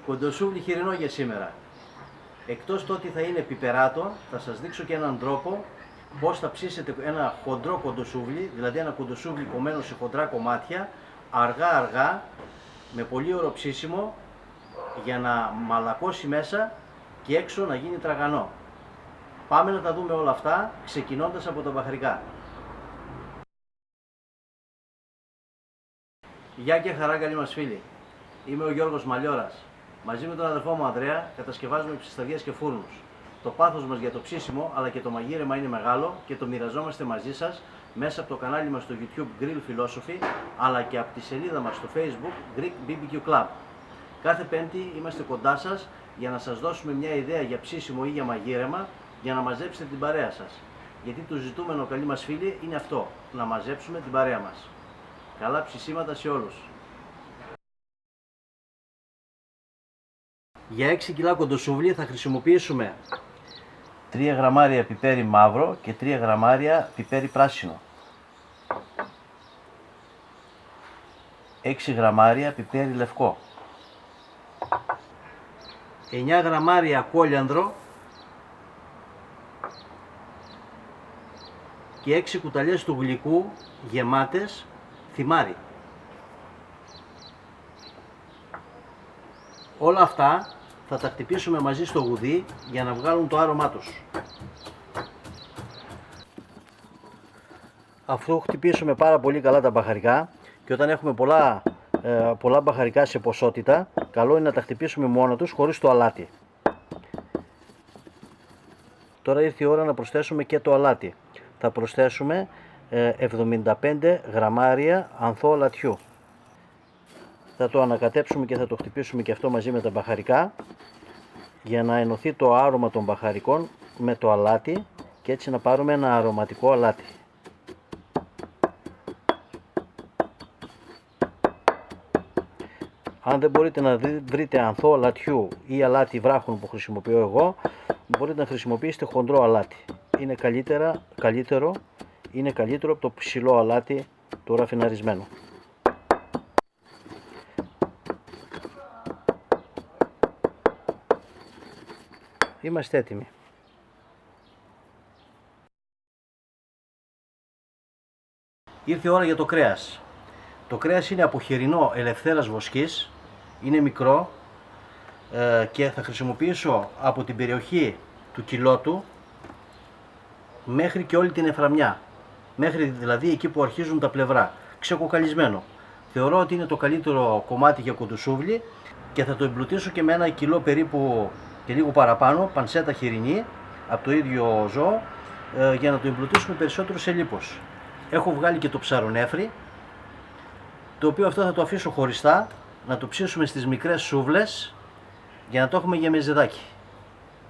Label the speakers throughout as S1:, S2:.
S1: Κοντοσούβλι χοιρινό για σήμερα. Εκτός το ότι θα είναι πιπεράτο, θα σας δείξω και έναν τρόπο πώς θα ψήσετε ένα χοντρό κοντοσούβλι, δηλαδή ένα κοντοσούβλι κομμένο σε χοντρά κομμάτια, αργά, με πολύ ωραίο ψήσιμο, για να μαλακώσει μέσα και έξω να γίνει τραγανό. Πάμε να τα δούμε όλα αυτά, ξεκινώντας από τα μπαχρικά. Γεια και χαρά, καλή μας φίλοι. Είμαι ο Γιώργος Μαλιώρας. Μαζί με τον αδερφό μου Ανδρέα κατασκευάζουμε ψισταριές και φούρνους. Το πάθος μας για το ψήσιμο αλλά και το μαγείρεμα είναι μεγάλο και το μοιραζόμαστε μαζί σας μέσα από το κανάλι μας στο YouTube Grill Philosophy, αλλά και από τη σελίδα μας στο Facebook Greek BBQ Club. Κάθε Πέμπτη είμαστε κοντά σας για να σας δώσουμε μια ιδέα για ψήσιμο ή για μαγείρεμα, για να μαζέψετε την παρέα σας. Γιατί το ζητούμενο, καλοί μας φίλοι, είναι αυτό, να μαζέψουμε την παρέα μας. Καλά ψησίματα σε όλους. Για 6 κιλά κοντοσούβλι θα χρησιμοποιήσουμε 3 γραμμάρια πιπέρι μαύρο και 3 γραμμάρια πιπέρι πράσινο. 6 γραμμάρια πιπέρι λευκό. 9 γραμμάρια κόλιανδρο και 6 κουταλιές του γλυκού γεμάτες θυμάρι. Όλα αυτά θα τα χτυπήσουμε μαζί στο γουδί για να βγάλουν το άρωμά τους. Αφού χτυπήσουμε πάρα πολύ καλά τα μπαχαρικά, και όταν έχουμε πολλά μπαχαρικά σε ποσότητα, καλό είναι να τα χτυπήσουμε μόνα τους χωρίς το αλάτι. Τώρα ήρθε η ώρα να προσθέσουμε και το αλάτι. Θα προσθέσουμε 75 γραμμάρια ανθό αλατιού. Θα το ανακατέψουμε και θα το χτυπήσουμε και αυτό μαζί με τα μπαχαρικά για να ενωθεί το άρωμα των μπαχαρικών με το αλάτι και έτσι να πάρουμε ένα αρωματικό αλάτι. Αν δεν μπορείτε να βρείτε ανθό αλατιού ή αλάτι βράχων που χρησιμοποιώ εγώ, μπορείτε να χρησιμοποιήσετε χοντρό αλάτι. Είναι καλύτερο από το ψηλό αλάτι το ραφιναρισμένο. Είμαστε έτοιμοι. Ήρθε η ώρα για το κρέας. Το κρέας είναι από χοιρινό ελευθέρας βοσκής, είναι μικρό και θα χρησιμοποιήσω από την περιοχή του κιλότου μέχρι και όλη την εφραμιά, μέχρι δηλαδή εκεί που αρχίζουν τα πλευρά, ξεκοκαλισμένο. Θεωρώ ότι είναι το καλύτερο κομμάτι για κοντοσούβλι και θα το εμπλουτίσω και με 1 κιλό περίπου και λίγο παραπάνω πανσέτα χοιρινή από το ίδιο ζώο για να το εμπλουτίσουμε περισσότερο σε λίπος. Έχω βγάλει και το ψαρονέφρι, το οποίο αυτό θα το αφήσω χωριστά, να το ψήσουμε στις μικρές σούβλες για να το έχουμε για μεζεδάκι.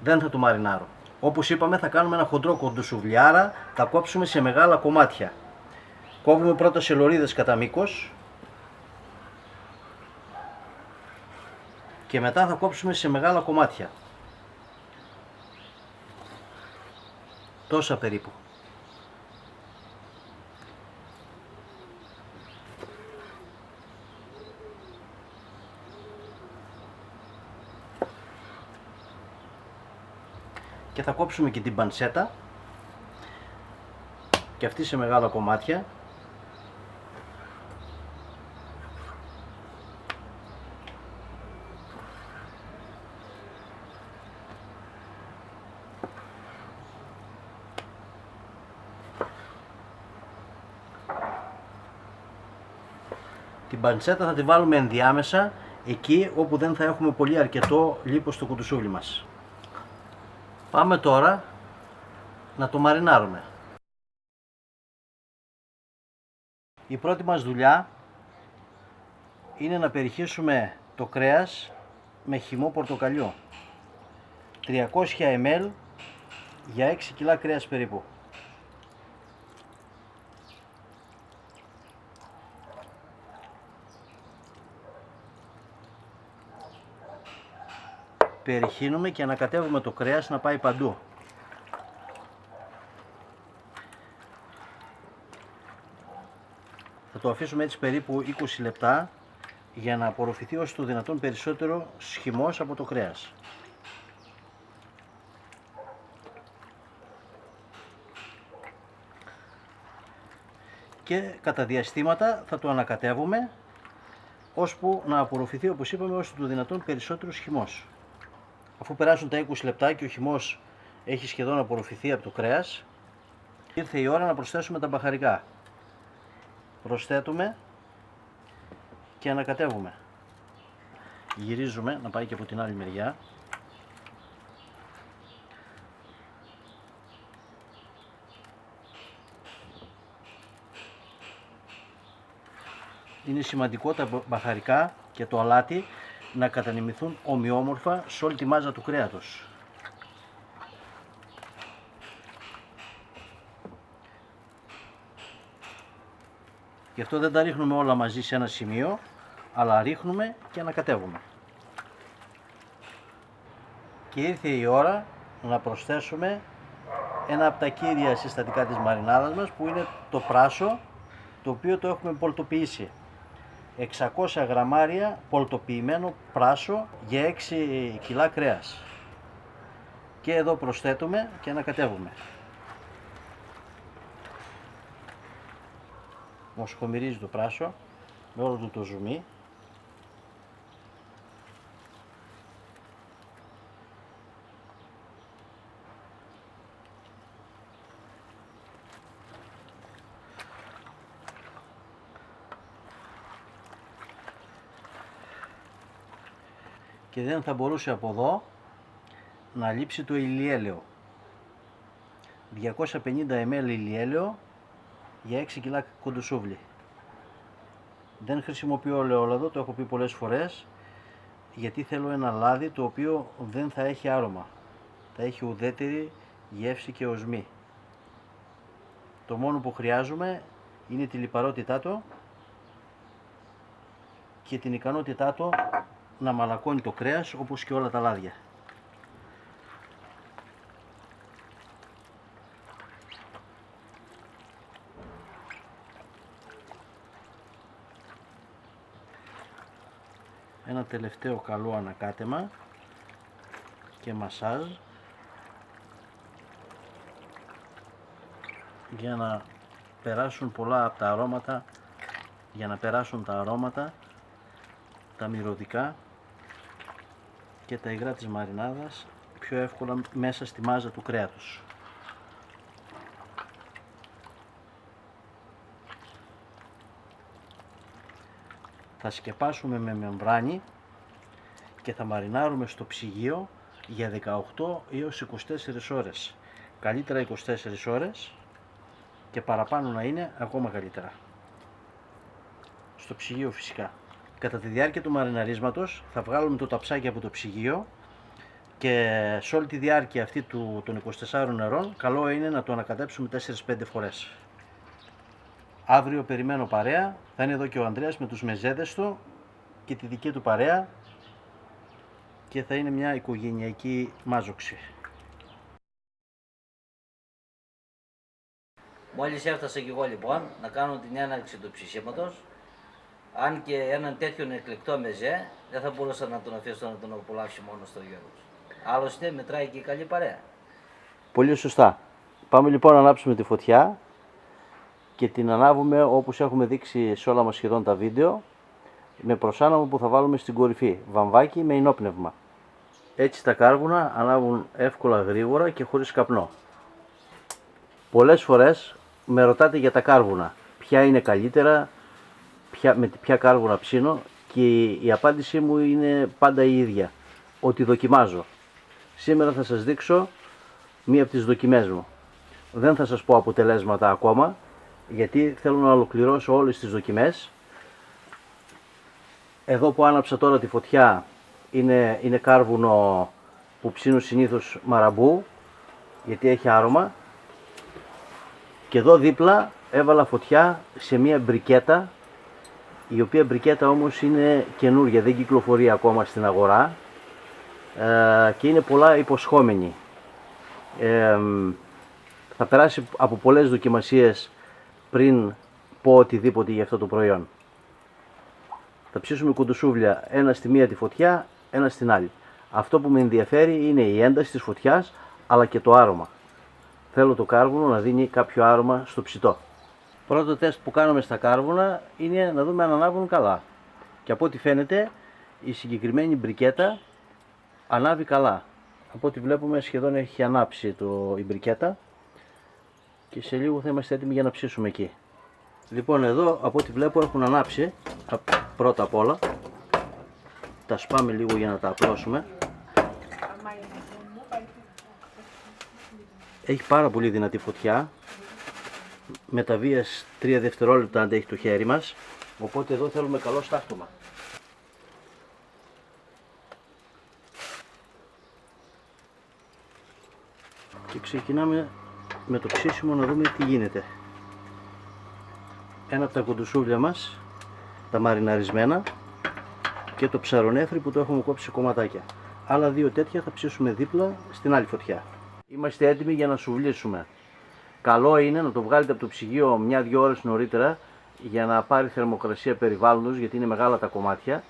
S1: Δεν θα το μαρινάρω. Όπως είπαμε, θα κάνουμε ένα χοντρό κοντοσουβλιάρα, θα κόψουμε σε μεγάλα κομμάτια. Κόβουμε πρώτα σε λωρίδες κατά μήκος και μετά θα κόψουμε σε μεγάλα κομμάτια. Τόσα περίπου. Και θα κόψουμε και την πανσέτα και αυτή σε μεγάλα κομμάτια. Την πανσέτα θα τη βάλουμε ενδιάμεσα, εκεί όπου δεν θα έχουμε πολύ αρκετό λίπος στο κοντοσούβλι μας. Πάμε τώρα να το μαρινάρουμε. Η πρώτη μας δουλειά είναι να περιχύσουμε το κρέας με χυμό πορτοκαλιού. 300 ml για 6 κιλά κρέας περίπου. Περιχύνουμε και ανακατεύουμε το κρέας να πάει παντού. Θα το αφήσουμε έτσι περίπου 20 λεπτά για να απορροφηθεί όσο το δυνατόν περισσότερο σχημός από το κρέας. Και κατά διαστήματα θα το ανακατεύουμε ώσπου να απορροφηθεί, όπως είπαμε, όσο το δυνατόν περισσότερο χυμός. Αφού περάσουν τα 20 λεπτά και ο χυμός έχει σχεδόν απορροφηθεί από το κρέας, ήρθε η ώρα να προσθέσουμε τα μπαχαρικά. Προσθέτουμε και ανακατεύουμε. Γυρίζουμε να πάει και από την άλλη μεριά. Είναι σημαντικό τα μπαχαρικά και το αλάτι να κατανεμηθούν ομοιόμορφα σε όλη τη μάζα του κρέατος. Γι' αυτό δεν τα ρίχνουμε όλα μαζί σε ένα σημείο, αλλά ρίχνουμε και ανακατεύουμε. Και ήρθε η ώρα να προσθέσουμε ένα από τα κύρια συστατικά της μαρινάδας μας, που είναι το πράσο, το οποίο το έχουμε πολτοποιήσει. 600 γραμμάρια πολτοποιημένο πράσο για 6 κιλά κρέας. Και εδώ προσθέτουμε και ανακατεύουμε. Μοσχομυρίζει το πράσο με όλο του το ζουμί. Και δεν θα μπορούσε από εδώ να λείψει το ηλιέλαιο. 250 ml ηλιέλαιο για 6 κιλά κοντοσούβλι. Δεν χρησιμοποιώ ελαιόλαδο, το έχω πει πολλές φορές, γιατί θέλω ένα λάδι το οποίο δεν θα έχει άρωμα. Θα έχει ουδέτερη γεύση και οσμή. Το μόνο που χρειάζομαι είναι τη λιπαρότητά του και την ικανότητά του να μαλακώνει το κρέας, όπως και όλα τα λάδια. Ένα τελευταίο καλό ανακάτεμα και μασάζ για να περάσουν πολλά από τα αρώματα, για να περάσουν τα αρώματα, τα μυρωδικά και τα υγρά της μαρινάδας πιο εύκολα μέσα στη μάζα του κρέατος. Θα σκεπάσουμε με μεμβράνη και θα μαρινάρουμε στο ψυγείο για 18 έως 24 ώρες. Καλύτερα 24 ώρες και παραπάνω να είναι ακόμα καλύτερα. Στο ψυγείο φυσικά. Κατά τη διάρκεια του μαριναρίσματος θα βγάλουμε το ταψάκι από το ψυγείο και σε όλη τη διάρκεια αυτή των 24 ώρων καλό είναι να το ανακατέψουμε 4-5 φορές. Αύριο περιμένω παρέα, θα είναι εδώ και ο Ανδρέας με τους μεζέδες του και τη δική του παρέα και θα είναι μια οικογενειακή μάζοξη.
S2: Μόλις έφτασα και εγώ λοιπόν να κάνω την έναρξη του ψησίματος, αν και έναν τέτοιον εκλεκτό μεζέ δεν θα μπορούσα να τον αφήσω να τον απολαύσει μόνο στο Γιώργος. Άλλωστε μετράει και η καλή παρέα.
S1: Πολύ σωστά. Πάμε λοιπόν να ανάψουμε τη φωτιά και την ανάβουμε όπως έχουμε δείξει σε όλα μας σχεδόν τα βίντεο, με προσάναμο που θα βάλουμε στην κορυφή, βαμβάκι με ινόπνευμα. Έτσι τα κάρβουνα ανάβουν εύκολα, γρήγορα και χωρίς καπνό. Πολλές φορές με ρωτάτε για τα κάρβουνα, ποια είναι καλύτερα, με ποια κάρβουνα ψήνω, και η απάντησή μου είναι πάντα η ίδια, ότι δοκιμάζω. Σήμερα θα σας δείξω μία από τις δοκιμές μου. Δεν θα σας πω αποτελέσματα ακόμα, γιατί θέλω να ολοκληρώσω όλες τις δοκιμές. Εδώ που άναψα τώρα τη φωτιά είναι κάρβουνο που ψήνω συνήθως μαραμπού, γιατί έχει άρωμα. Και εδώ δίπλα έβαλα φωτιά σε μία μπρικέτα, η οποία μπρικέτα όμως είναι καινούργια, δεν κυκλοφορεί ακόμα στην αγορά και είναι πολλά υποσχόμενη. Θα περάσει από πολλές δοκιμασίες πριν πω οτιδήποτε για αυτό το προϊόν. Θα ψήσουμε κουντουσούβλια, ένα στη μία τη φωτιά, ένα στην άλλη. Αυτό που με ενδιαφέρει είναι η ένταση της φωτιάς, αλλά και το άρωμα. Θέλω το κάρβουνο να δίνει κάποιο άρωμα στο ψητό. Πρώτο τεστ που κάνουμε στα κάρβουνα είναι να δούμε αν ανάβουν καλά. Και από ό,τι φαίνεται η συγκεκριμένη μπρικέτα ανάβει καλά. Από ό,τι βλέπουμε σχεδόν έχει ανάψει η μπρικέτα και σε λίγο θα είμαστε έτοιμοι για να ψήσουμε εκεί. Λοιπόν, εδώ από ό,τι βλέπω έχουν ανάψει πρώτα απ' όλα. Τα σπάμε λίγο για να τα απλώσουμε. Έχει πάρα πολύ δυνατή φωτιά. Με τα βίας 3 δευτερόλεπτα αντέχει το χέρι μας. Οπότε εδώ θέλουμε καλό στάχτωμα. Και ξεκινάμε με το ψήσιμο να δούμε τι γίνεται. Ένα από τα κουντουσούβλια μας, τα μαριναρισμένα, και το ψαρονέφρι που το έχουμε κόψει σε κομματάκια. Άλλα 2 τέτοια θα ψήσουμε δίπλα στην άλλη φωτιά. Είμαστε έτοιμοι για να σουβλήσουμε. Καλό είναι να το βγάλετε από το ψυγείο 1-2 ώρες νωρίτερα για να πάρει θερμοκρασία περιβάλλοντος, γιατί είναι μεγάλα τα κομμάτια,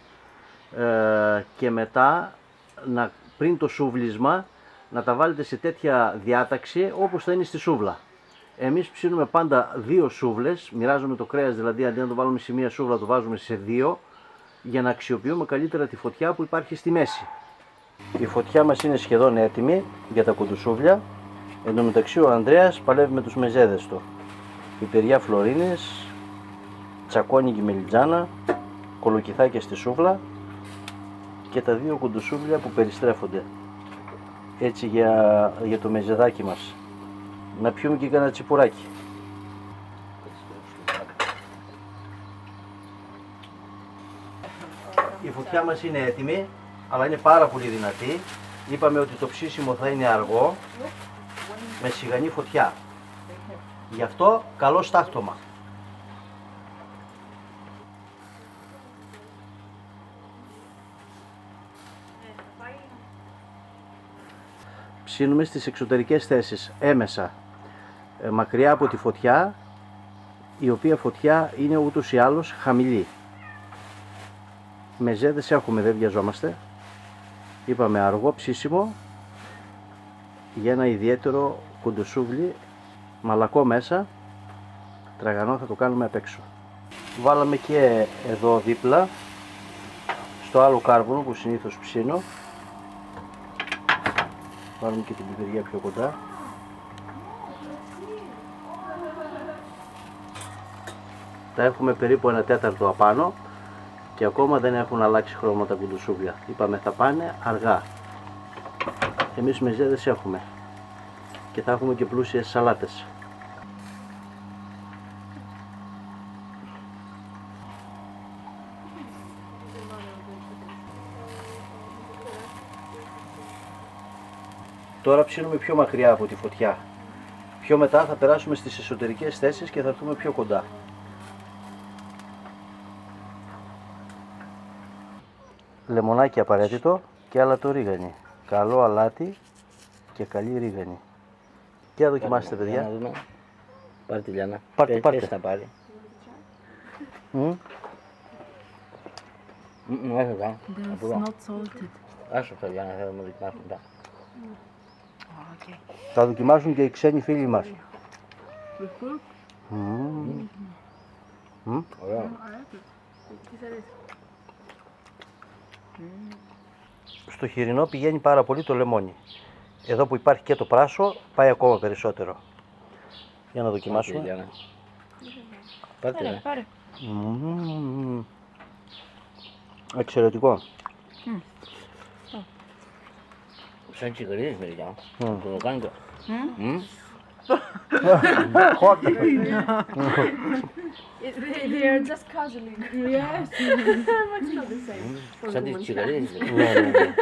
S1: και μετά πριν το σούβλισμα να τα βάλετε σε τέτοια διάταξη όπως θα είναι στη σούβλα. Εμείς ψήνουμε πάντα 2 σούβλες, μοιράζουμε το κρέας, δηλαδή αντί να το βάλουμε σε μία σούβλα το βάζουμε σε 2, για να αξιοποιούμε καλύτερα τη φωτιά που υπάρχει στη μέση. Η φωτιά μας είναι σχεδόν έτοιμη για τα κουντουσούβλια. Εν τω μεταξύ ο Ανδρέας παλεύει με τους μεζέδες του. Πιπεριά φλωρίνες, τσακώνικη μελιτζάνα, κολοκυθάκια στη σούβλα και τα 2 κουντουσούβλια που περιστρέφονται. Έτσι για το μεζεδάκι μας. Να πιούμε και κανένα τσιπουράκι. Η φωτιά μας είναι έτοιμη, αλλά είναι πάρα πολύ δυνατή. Είπαμε ότι το ψήσιμο θα είναι αργό, με σιγανή φωτιά. Γι' αυτό καλό στάχτωμα. Ψήνουμε στις εξωτερικές θέσεις, έμεσα, μακριά από τη φωτιά, η οποία φωτιά είναι ούτως ή άλλως χαμηλή. Μεζέδες έχουμε, δεν βιαζόμαστε. Είπαμε αργό ψήσιμο για ένα ιδιαίτερο κουντουσούβλι, μαλακό μέσα, τραγανό θα το κάνουμε απ' έξω. Βάλαμε και εδώ δίπλα, στο άλλο κάρβουνο που συνήθως ψήνω. Βάλουμε και την πιπεριά πιο κοντά. Τα έχουμε περίπου 1/4 απάνω και ακόμα δεν έχουν αλλάξει χρώμα τα κουντουσούβλια. Είπαμε θα πάνε αργά. Εμείς μεζέδες έχουμε και θα έχουμε και πλούσιες σαλάτες. Τώρα ψήνουμε πιο μακριά από τη φωτιά. Πιο μετά θα περάσουμε στις εσωτερικές θέσεις και θα έρθουμε πιο κοντά. Λεμονάκι απαραίτητο και αλατο ρίγανη. Καλό αλάτι και καλή ρίγανη. Και να δοκιμάσετε, παιδιά.
S2: Να δούμε. Πάρε τη Λιάννα.
S1: Πάρτε.
S2: Πες τα πάρει. Άσο τα.
S3: That's not salted.
S2: Άσο τα Λιάννα, θα μου δοκιμάσουν τα.
S3: Oh, okay.
S1: Θα δοκιμάσουν και οι ξένοι φίλοι μας.
S2: Ωραίο.
S1: Στο χοιρινό πηγαίνει πάρα πολύ το λεμόνι. Εδώ που υπάρχει και το πράσο πάει ακόμα περισσότερο. Για να δοκιμάσουμε.
S2: Πάρτε.
S3: Πάρε.
S1: Εξαιρετικό.
S2: Σαν τσιγαρίδες μερικά. Το κάνει το.
S3: They are just casually. Yes. But it's not the same.
S2: Σαν τις τσιγαρίδες.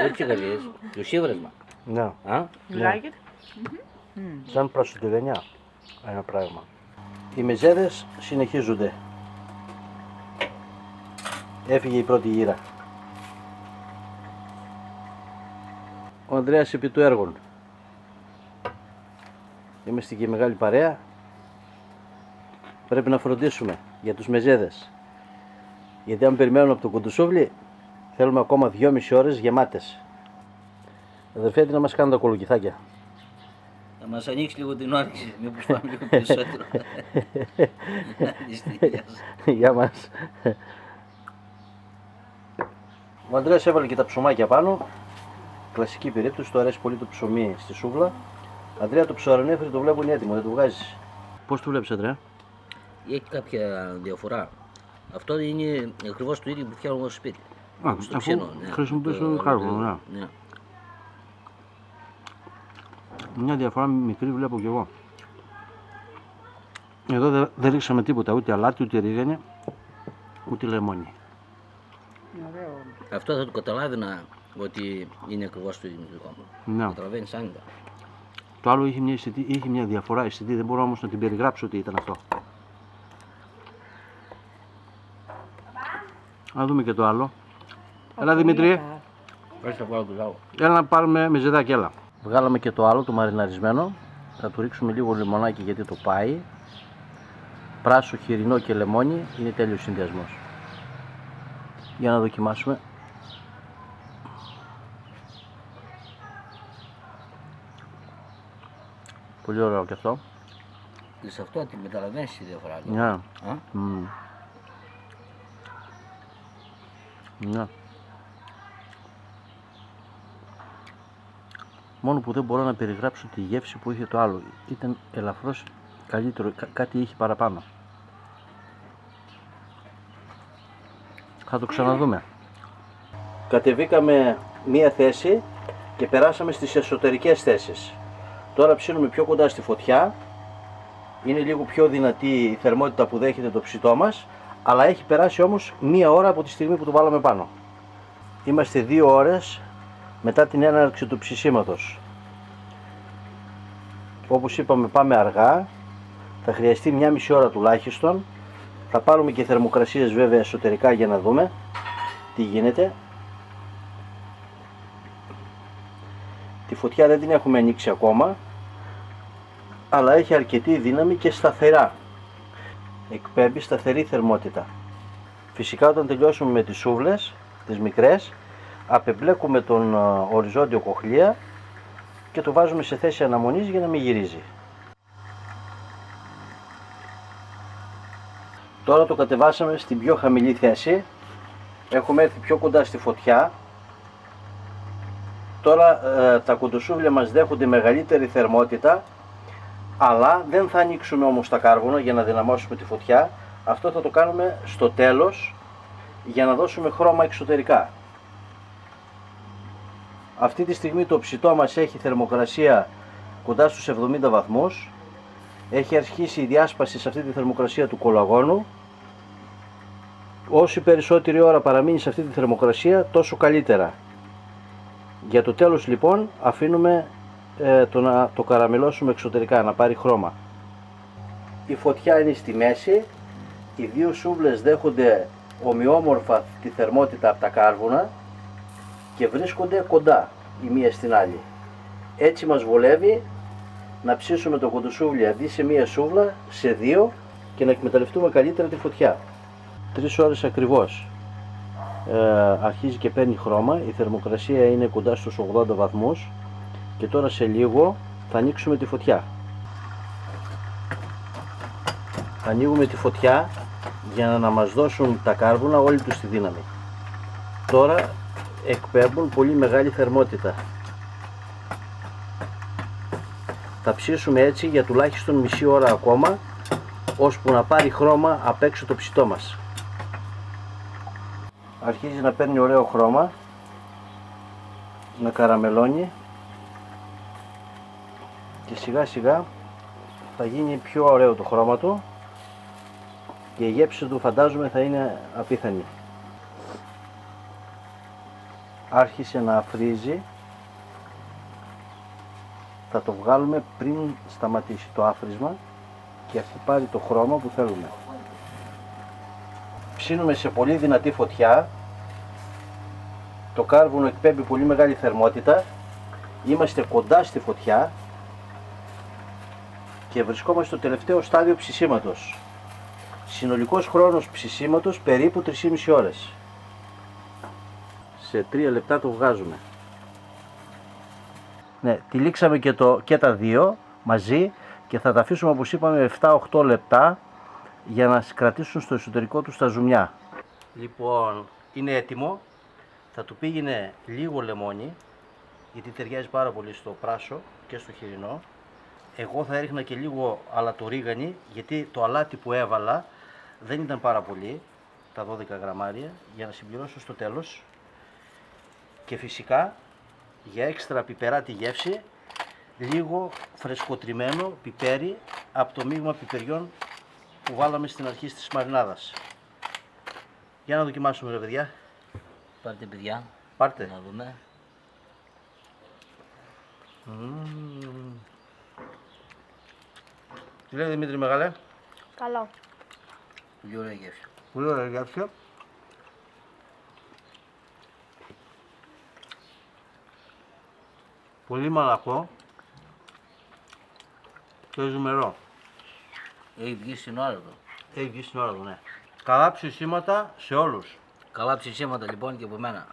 S2: Όχι τσιγαρίδες. Το σύβρασμα.
S1: Ναι,
S3: You like it?
S1: σαν πρασοτηγανιά ένα πράγμα. Οι μεζέδες συνεχίζονται. Έφυγε η πρώτη γύρα. Ο Ανδρέας επί του έργων. Είμαστε και μεγάλη παρέα. Πρέπει να φροντίσουμε για τους μεζέδες. Γιατί αν περιμένουμε από το κουντουσούβλι, θέλουμε ακόμα 2,5 ώρες γεμάτες. Αδερφέ, τι να μας κάνουν τα κολοκυθάκια.
S2: Θα μας ανοίξει λίγο την όρεξη, μήπως πάμε λίγο περισσότερο.
S1: Γεια μας. Ο Ανδρέας έβαλε και τα ψωμάκια πάνω. Κλασική περίπτωση, του αρέσει πολύ το ψωμί στη σούβλα. Ανδρέα, το ψαρονέφρι το βλέπω είναι έτοιμο, δεν το βγάζεις. Πώς το βλέπεις, Ανδρέα?
S2: Έχει κάποια διαφορά. Αυτό είναι ακριβώς το ίδιο που φτιάχνω εγώ στο σπίτι. Στο ξένο, ναι.
S1: Χρησιμοποιήσουμε κάρβουνο,
S2: ναι.
S1: Μια διαφορά μικρή βλέπω κι εγώ. Εδώ δεν ρίξαμε τίποτα, ούτε αλάτι, ούτε ρίγανη, ούτε λεμόνι.
S2: Αυτό θα το καταλάβαινα ότι είναι ακριβώς το ίδιο δικό μου.
S1: Ναι.
S2: Καταλαβαίνεις άνετα.
S1: Το άλλο είχε μια διαφορά αισθητή, δεν μπορώ όμως να την περιγράψω ότι ήταν αυτό. Να δούμε και το άλλο. Έλα Δημήτρη.
S2: Πρέπει να βάλω το λαό.
S1: Έλα να πάρουμε μεζεδάκι, έλα. Βγάλαμε και το άλλο, το μαριναρισμένο. Θα του ρίξουμε λίγο λιμονάκι γιατί το πάει. Πράσο, χοιρινό και λεμόνι είναι τέλειος συνδυασμός. Για να δοκιμάσουμε. Πολύ ωραίο και αυτό.
S2: Και σε αυτό την καταλαβαίνεις τη διαφορά.
S1: Ναι.
S2: Yeah.
S1: Ναι. Μόνο που δεν μπορώ να περιγράψω τη γεύση που είχε το άλλο. Ήταν ελαφρώς καλύτερο, κάτι είχε παραπάνω. Θα το ξαναδούμε. Κατεβήκαμε μία θέση και περάσαμε στις εσωτερικές θέσεις. Τώρα ψήνουμε πιο κοντά στη φωτιά. Είναι λίγο πιο δυνατή η θερμότητα που δέχεται το ψητό μας, αλλά έχει περάσει όμως μία ώρα από τη στιγμή που το βάλαμε πάνω. Είμαστε 2 ώρες μετά την έναρξη του ψησίματος. Όπως είπαμε, πάμε αργά, θα χρειαστεί 1,5 ώρα τουλάχιστον. Θα πάρουμε και θερμοκρασίες βέβαια εσωτερικά για να δούμε τι γίνεται. Τη φωτιά δεν την έχουμε ανοίξει ακόμα, αλλά έχει αρκετή δύναμη και σταθερά. Εκπέμπει σταθερή θερμότητα. Φυσικά όταν τελειώσουμε με τις σούβλες, τις μικρές, απεμπλέκουμε τον οριζόντιο κοχλία και το βάζουμε σε θέση αναμονής για να μην γυρίζει. Τώρα το κατεβάσαμε στην πιο χαμηλή θέση. Έχουμε έρθει πιο κοντά στη φωτιά. Τώρα τα κουντουσούβλια μας δέχονται μεγαλύτερη θερμότητα, αλλά δεν θα ανοίξουμε όμως τα κάρβουνα για να δυναμώσουμε τη φωτιά. Αυτό θα το κάνουμε στο τέλος για να δώσουμε χρώμα εξωτερικά. Αυτή τη στιγμή το ψητό μας έχει θερμοκρασία κοντά στους 70 βαθμούς. Έχει αρχίσει η διάσπαση σε αυτή τη θερμοκρασία του κολαγόνου. Όση περισσότερη ώρα παραμείνει σε αυτή τη θερμοκρασία, τόσο καλύτερα. Για το τέλος λοιπόν αφήνουμε να το καραμελώσουμε εξωτερικά, να πάρει χρώμα. Η φωτιά είναι στη μέση. Οι δύο σούβλες δέχονται ομοιόμορφα τη θερμότητα από τα κάρβουνα και βρίσκονται κοντά η μία στην άλλη. Έτσι μας βολεύει να ψήσουμε το κουντουσούβλι αντί σε μία σούβλα, σε δύο, και να εκμεταλλευτούμε καλύτερα τη φωτιά. 3 ώρες ακριβώς αρχίζει και παίρνει χρώμα. Η θερμοκρασία είναι κοντά στους 80 βαθμούς και τώρα σε λίγο θα ανοίξουμε τη φωτιά. Ανοίγουμε τη φωτιά για να μας δώσουν τα κάρβουνα όλη τους τη δύναμη. Τώρα εκπέμπουν πολύ μεγάλη θερμότητα. Θα ψήσουμε έτσι για τουλάχιστον μισή ώρα ακόμα, ώσπου να πάρει χρώμα απ' έξω το ψητό μας. Αρχίζει να παίρνει ωραίο χρώμα, να καραμελώνει και σιγά σιγά θα γίνει πιο ωραίο το χρώμα του και η γεύση του φαντάζομαι θα είναι απίθανη. Άρχισε να αφρίζει. Θα το βγάλουμε πριν σταματήσει το άφρισμα και αφού πάρει το χρώμα που θέλουμε. Ψήνουμε σε πολύ δυνατή φωτιά. Το κάρβουνο εκπέμπει πολύ μεγάλη θερμότητα. Είμαστε κοντά στη φωτιά και βρισκόμαστε στο τελευταίο στάδιο ψησίματος. Συνολικός χρόνος ψησίματος περίπου 3,5 ώρες. Σε 3 λεπτά το βγάζουμε. Ναι, τυλίξαμε και τα δύο μαζί και θα τα αφήσουμε, όπως είπαμε, 7-8 λεπτά για να κρατήσουν στο εσωτερικό του τα ζουμιά. Λοιπόν, είναι έτοιμο. Θα του πήγαινε λίγο λεμόνι, γιατί ταιριάζει πάρα πολύ στο πράσο και στο χοιρινό. Εγώ θα έριχνα και λίγο αλατορίγανη, γιατί το αλάτι που έβαλα δεν ήταν πάρα πολύ, τα 12 γραμμάρια, για να συμπληρώσω στο τέλος. Και φυσικά, για έξτρα πιπεράτη γεύση, λίγο φρεσκοτριμμένο πιπέρι από το μείγμα πιπεριών που βάλαμε στην αρχή της μαρινάδας. Για να δοκιμάσουμε, ρε παιδιά.
S2: Πάρτε, παιδιά.
S1: Πάρτε.
S2: Να δούμε.
S1: Τι λέει Δημήτρη μεγάλε?
S3: Καλό.
S2: Πολύ ωραία γεύση.
S1: Πολύ ωραία γεύση. Πολύ μαλακό και ζουμερό.
S2: Έχει βγει στην ώρα του.
S1: Έχει βγει στην ώρα του, ναι. Καλά ψησίματα σε όλους.
S2: Καλά ψησίματα λοιπόν και από μένα.